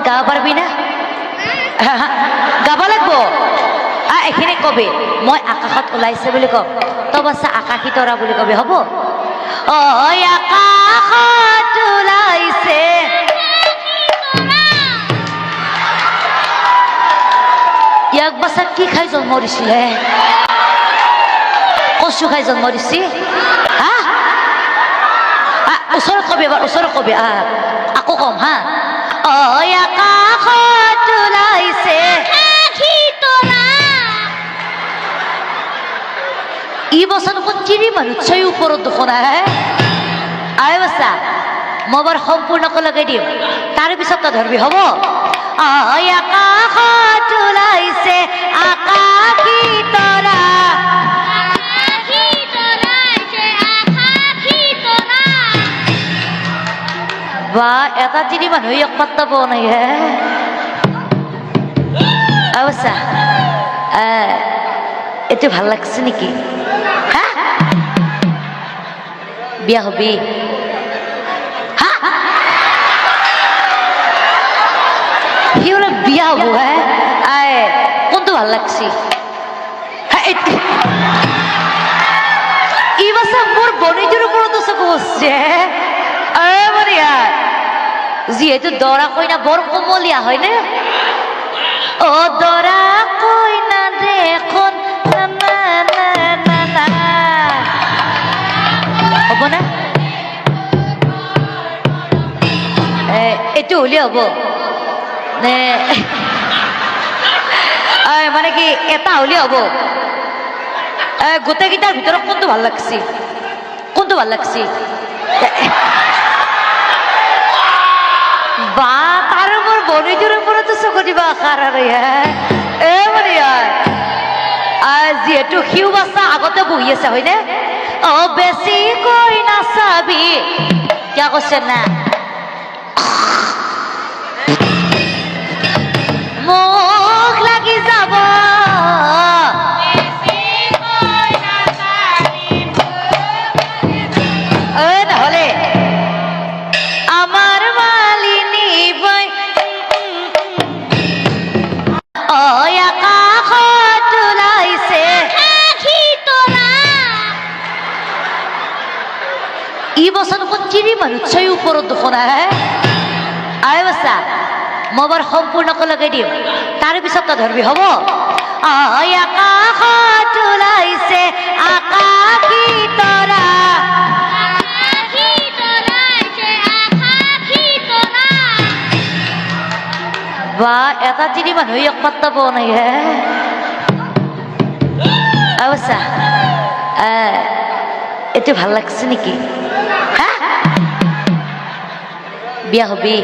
গাব পারবি না গাব লাগবো এইখিনি কবি মই আকাশত ওলাইছে বুলি ক তবাচা আকাশী তৰা বুলি কবি হ'ব ঐ আকাশত ওলাইছে ইয়াক বাছা কি খাই জন্ম দিছিলে কচু খাই জন্ম দিছি হা ওচৰত কবি এবাৰ ওচৰত কবি আকৌ কম হা ঐ আকাশত ওলাইছে ই বছৰ তিনি মানুহ ছয় ওপৰত দুখন আহে বাছা মই এবাৰ সম্পূৰ্ণকৈ লগাই দিম তাৰ পিছত তই ধৰবি হ'ব আকাশত ওলাইছে আকাশী তৰা বা এটা তিনি মানুহ এক পাত্তা পোৱা নাই হে বাছা এইটো ভাল লাগছে নেকি হা বিয়া হবি সি বোলে বিয়া হব হে কোনটো ভাল লাগছি ই বাছা মোৰ বনীটোৰ ওপৰতো চকু বসছে যিহেতু দৰা কইনা বৰ কোমলীয়া হয়নে অ দৰা কইনা দেখোন হ'ব না এইটো হলে হ'ব নে মানে কি এটা হলে হ'ব গোটেইকেইটাৰ ভিতৰত কোনটো ভাল লাগছি কোনটো ভাল লাগছি বা তাৰ মোৰ বনীটোৰ ওপৰতো চকু দিবা আশাৰ আৰু যিহেতু সিও বাচ্চা আগতে বহি আছে হয়নে অ বেছিকৈ নাচাবি কিয় কৈছে না মুখ লাগি যাব নহলে আমার মালিনী বই আকাশত ওলাইছে ই বছৰ তিনি মানুহ ছয় ওপৰত দুখন আহে বাছা মই এবাৰ সম্পূৰ্ণকৈ লগাই দিম তাৰ পিছত তই ধৰবি হ'ব আকাশত ওলাইছে আকাশী তৰা বা এটা তিনি মানুহ এক পাত্তা পোৱা নাই হে বাছা এইটো ভাল লাগছে নেকি হা বিয়া হবি